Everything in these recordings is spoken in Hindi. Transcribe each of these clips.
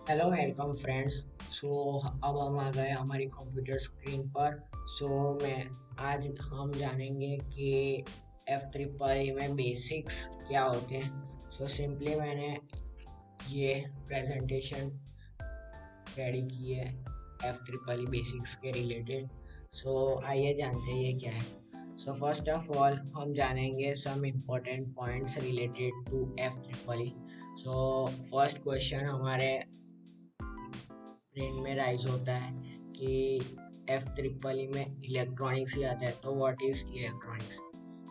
Hello welcome friends. सो अब हम आ गए हमारी कंप्यूटर स्क्रीन पर। सो मैं आज हम जानेंगे कि एफ ट्रिपल में बेसिक्स क्या होते हैं। सो सिंपली मैंने ये प्रेजेंटेशन रेडी की है एफ ट्रिपल बेसिक्स के रिलेटेड। सो आइए जानते हैं ये क्या है। सो फर्स्ट ऑफ ऑल हम जानेंगे some important points related to F triple. So first question हमारे ब्रेन में राइज होता है कि एफ ट्रिपल ई में इलेक्ट्रॉनिक्स ही आता है, तो what is electronics.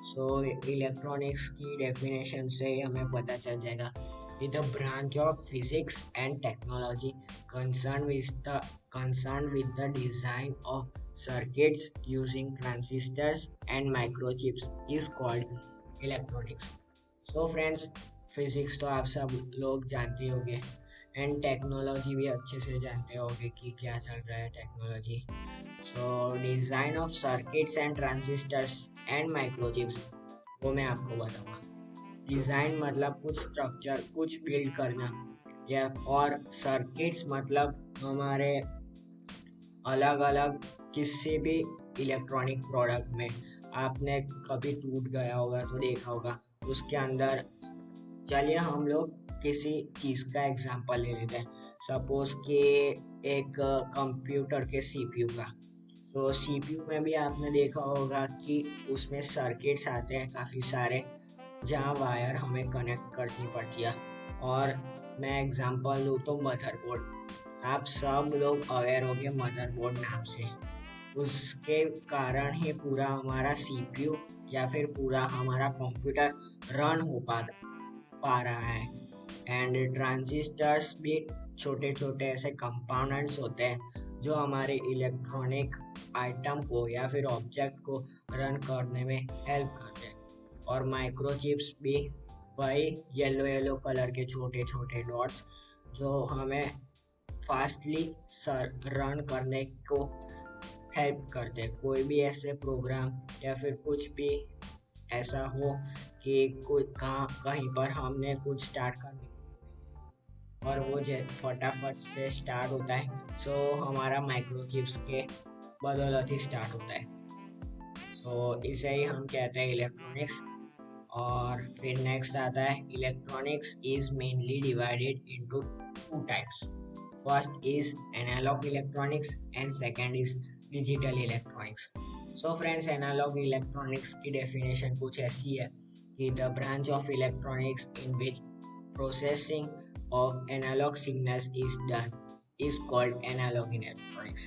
So electronics की डेफिनेशन से ही हमें पता चल जाएगा कि the branch of physics and technology concerned with the concerned with the design of circuits using transistors and microchips is called electronics. So friends, physics तो आप सब लोग जानते होंगे एंड टेक्नोलॉजी भी अच्छे से जानते होंगे कि क्या चल रहा है technology. So design of circuits and transistors and microchips, वो मैं आपको बताऊंगा। डिज़ाइन मतलब कुछ स्ट्रक्चर कुछ बिल्ड करना, या और सर्किट्स मतलब हमारे अलग अलग किसी भी इलेक्ट्रॉनिक प्रोडक्ट में आपने कभी टूट गया होगा तो देखा होगा उसके अंदर। चलिए हम लोग किसी चीज़ का एग्जांपल ले लेते हैं। सपोज कि एक कंप्यूटर के सीपीयू का। तो सीपीयू में भी आपने देखा होगा कि उसमें सर्किट्स आते हैं काफ़ी सारे, जहाँ वायर हमें कनेक्ट करनी पड़ती है। और मैं एग्जांपल लूँ तो मदरबोर्ड, आप सब लोग अवेयर होंगे मदरबोर्ड नाम से। उसके कारण ही पूरा हमारा सीपीयू या फिर पूरा हमारा कंप्यूटर रन हो पा रहा है। एंड ट्रांजिस्टर्स भी छोटे छोटे ऐसे कंपाउंड्स होते हैं जो हमारे इलेक्ट्रॉनिक आइटम को या फिर ऑब्जेक्ट को रन करने में हेल्प करते हैं। और माइक्रोचिप्स भी वही येलो येलो कलर के छोटे छोटे डॉट्स जो हमें फास्टली रन करने को हेल्प करते हैं। कोई भी ऐसे प्रोग्राम या फिर कुछ भी ऐसा हो कि कोई कहाँ कहीं पर हमने कुछ स्टार्ट करने और वो फटाफट से स्टार्ट होता है। सो हमारा माइक्रोचिप्स के बदौलत ही स्टार्ट होता है। सो इसे ही हम कहते हैं इलेक्ट्रॉनिक्स। और फिर नेक्स्ट आता है electronics is mainly divided into two types. First is analogue electronics and second is digital electronics. So friends, analogue electronics की डेफिनेशन कुछ ऐसी है कि the branch of electronics in which processing of analog signals is done is called analog in electronics.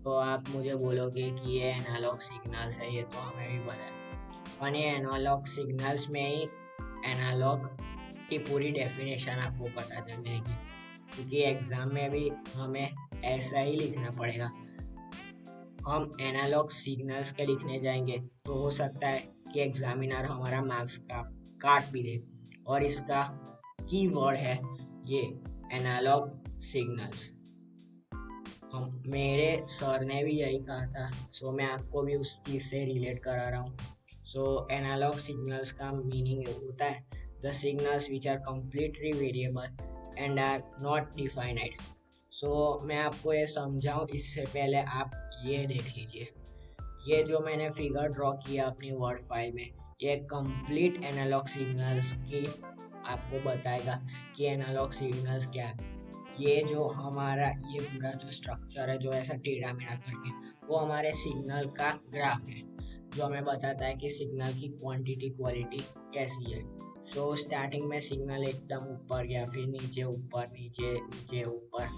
तो आप मुझे बोलोगे कि ये एनालॉग सिग्नल्स है, ये तो हमें भी पता है। और ये एनालॉग सिग्नल्स में ही एनालॉग की पूरी डेफिनेशन आपको पता चल जाएगी, क्योंकि एग्जाम में भी हमें ऐसा ही लिखना पड़ेगा। हम एनालॉग सिग्नल्स के लिखने जाएंगे तो हो सकता है कि एग्जामिनर हमारा मार्क्स का काट भी दे। और इसका की वर्ड है ये एनालॉग सिग्नल्स। हम मेरे सर ने भी यही कहा था, सो मैं आपको भी उस चीज़ से रिलेट करा रहा हूँ। सो एनालॉग सिग्नल्स का मीनिंग होता है the signals which are completely variable and are not definite. So मैं आपको ये समझाऊँ इससे पहले आप ये देख लीजिए। ये जो मैंने फिगर ड्रॉ किया अपनी वर्ड फाइल में, ये कंप्लीट एनालॉग सिग्नल्स की आपको बताएगा कि एनालॉग सिग्नल्स क्या है। ये जो हमारा ये पूरा जो स्ट्रक्चर है जो ऐसा टेढ़ा मेढ़ा करके, वो हमारे सिग्नल का ग्राफ है जो हमें बताता है कि सिग्नल की क्वांटिटी क्वालिटी कैसी है। सो स्टार्टिंग में सिग्नल एकदम ऊपर या फिर नीचे ऊपर नीचे नीचे ऊपर,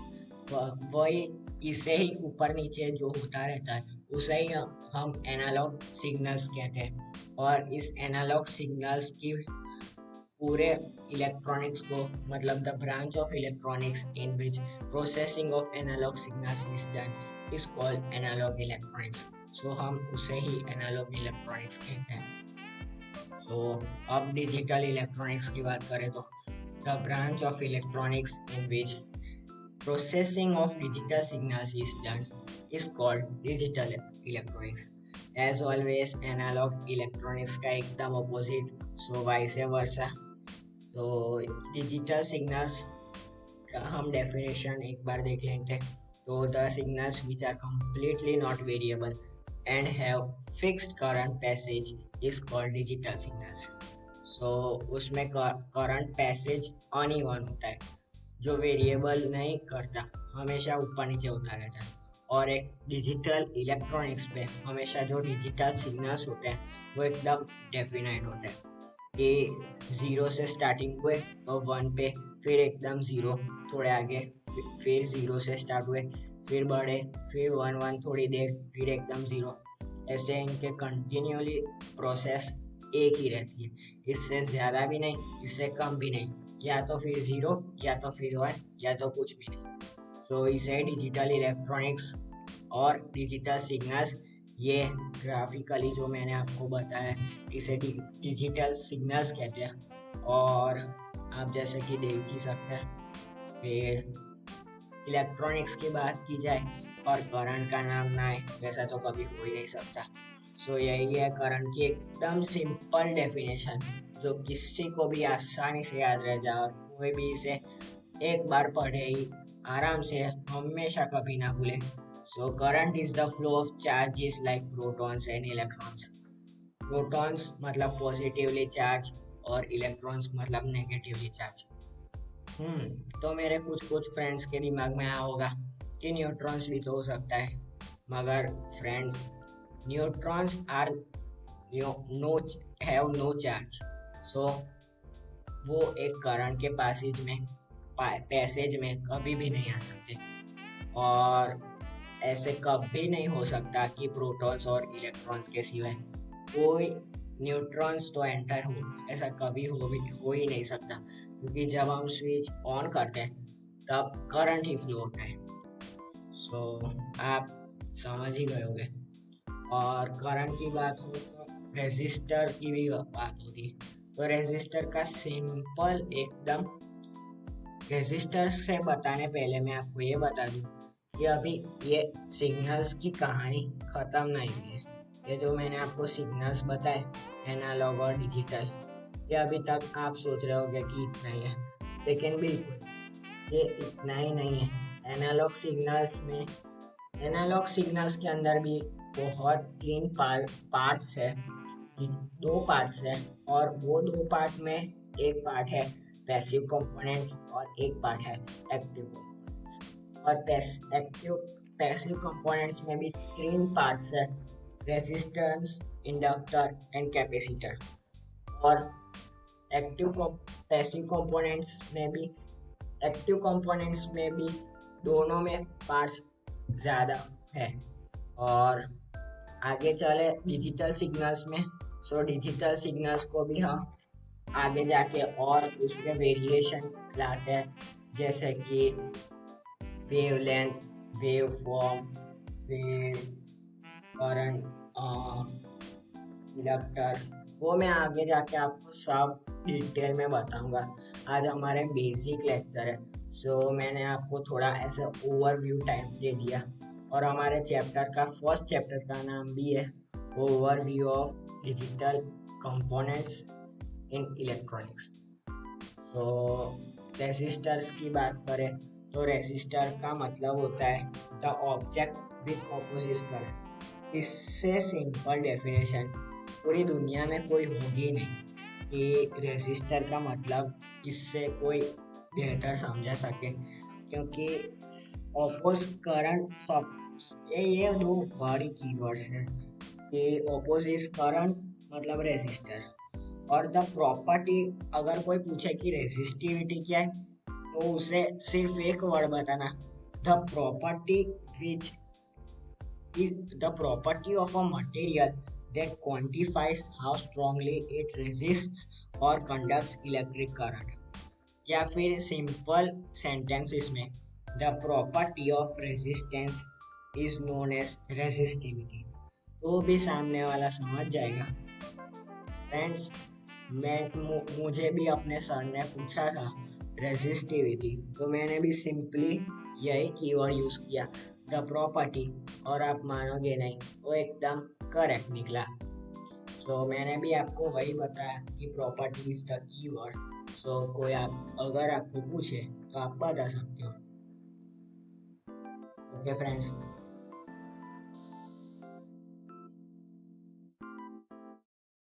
वही इसे ही ऊपर नीचे जो होता रहता है उसे ही हम एनालॉग सिग्नल्स कहते हैं। और इस एनालॉग सिग्नल्स की पूरे इलेक्ट्रॉनिक्स को मतलब the branch of electronics in which processing of analog signals is done is called analog electronics. So हम उसे ही एनालॉग इलेक्ट्रॉनिक्स कहते हैं। सो अब डिजिटल इलेक्ट्रॉनिक्स की बात करें तो the branch of electronics in which processing of digital signals is done is called digital electronics. As always, analog electronics का एकदम opposite, so vice versa. So digital signals हम डेफिनेशन एक बार देख लेते हैं। तो the signals which are completely not variable and have fixed current passage is called digital signals. So उसमें current passage on he on होता है, जो वेरिएबल नहीं करता, हमेशा ऊपर नीचे होता रहता है। और एक डिजिटल इलेक्ट्रॉनिक्स पे हमेशा जो डिजिटल सिग्नल्स होते हैं वो एकदम डेफिनाइट होते हैं कि जीरो से स्टार्टिंग हुए तो वन पे, फिर एकदम जीरो, थोड़े आगे फिर जीरो से स्टार्ट हुए, फिर बढ़े, फिर वन वन थोड़ी देर, फिर एकदम जीरो। ऐसे इनके कंटिन्यूअली प्रोसेस एक ही रहती है, इससे ज़्यादा भी नहीं, इससे कम भी नहीं, या तो फिर जीरो या तो फिर वन या तो कुछ भी नहीं। सो इसे डिजिटल इलेक्ट्रॉनिक्स और डिजिटल सिग्नल्स, ये ग्राफिकली जो मैंने आपको बताया इसे डिजिटल सिग्नल्स कहते हैं। और आप जैसे कि देख ही सकते हैं, फिर इलेक्ट्रॉनिक्स की बात की जाए और करंट का नाम ना आए वैसा तो कभी हो ही नहीं सकता। सो यही है करंट की एकदम सिंपल डेफिनेशन, जो किसी को भी आसानी से याद रह जाए और कोई भी इसे एक बार पढ़े ही आराम से हमेशा कभी ना भूले। So current is the flow of charges like protons and electrons. Protons मतलब पॉजिटिवली चार्ज और इलेक्ट्रॉन्स मतलब नेगेटिवली चार्ज। तो मेरे कुछ कुछ फ्रेंड्स के दिमाग में आया होगा कि न्यूट्रॉन्स भी तो हो सकता है, मगर friends, neutrons are no have no charge. So वो एक करंट के पैसेज में कभी भी नहीं आ सकते, और ऐसे कभी नहीं हो सकता कि प्रोटॉन्स और इलेक्ट्रॉन्स के सिवाय कोई न्यूट्रॉन्स तो एंटर हो, ऐसा कभी हो ही नहीं सकता, क्योंकि जब हम स्विच ऑन करते हैं तब करंट ही फ्लो होता है। सो आप समझ ही गए होंगे। और करंट की बात हो तो रेजिस्टर की भी बात होती है। तो रेजिस्टर का सिंपल एकदम, रेजिस्टर से बताने पहले मैं आपको ये बता दूं कि अभी ये सिग्नल्स की कहानी ख़त्म नहीं हुई है। ये जो मैंने आपको सिग्नल्स बताए, एनालॉग और डिजिटल, ये अभी तक आप सोच रहे होंगे कि इतना ही है, लेकिन बिल्कुल ये इतना ही नहीं है। एनालॉग सिग्नल्स के अंदर भी बहुत तीन पार्ट्स है, दो पार्ट्स है, और वो दो पार्ट में एक पार्ट है पैसिव कंपोनेंट्स और एक पार्ट है एक्टिव कंपोनेंट्स। और पैसिव कंपोनेंट्स में भी तीन पार्ट्स है, रेजिस्टेंस, इंडक्टर एंड कैपेसिटर। और पैसिव कंपोनेंट्स में भी दोनों में पार्ट्स ज़्यादा है। और आगे चले डिजिटल सिग्नल्स में। सो डिजिटल सिग्नल्स को भी हम आगे जाके और उसके वेरिएशन लाते हैं, जैसे कि wavelength, wave form, wave, current, inductor, वो मैं आगे जाके आपको सब डिटेल में बताऊंगा। आज हमारे बेसिक लेक्चर है, सो मैंने आपको थोड़ा ऐसा ओवरव्यू टाइप दे दिया। और हमारे चैप्टर का फर्स्ट चैप्टर का नाम भी है overview of digital components in electronics. So resistors की बात करें तो रेसिस्टर का मतलब होता है the object which opposite current. इससे सिंपल डेफिनेशन पूरी दुनिया में कोई होगी नहीं कि रेसिस्टर का मतलब इससे कोई बेहतर समझा सके, क्योंकि ऑपोज करंट सब ये दो बड़ी कीवर्ड्स हैं कि ऑपोजिट करंट मतलब रेसिस्टर, और द प्रॉपर्टी। अगर कोई पूछे कि रेसिस्टिविटी क्या है तो उसे सिर्फ एक वर्ड बताना, the property which is the property of a material that quantifies how strongly it resists or conducts electric current। या फिर सिंपल सेंटेंसेस में the property of resistance is known as resistivity, तो भी सामने वाला समझ जाएगा। फ्रेंड्स, मुझे भी अपने सर ने पूछा था रेजिस्टिविटी, तो मैंने भी सिंपली यही कीवर्ड यूज किया, द प्रॉपर्टी, और आप मानोगे नहीं, वो एकदम करेक्ट निकला। सो मैंने भी आपको वही बताया कि प्रॉपर्टी इज द कीवर्ड। सो कोई आप अगर आपको पूछे तो आप बता सकते हो। Okay friends.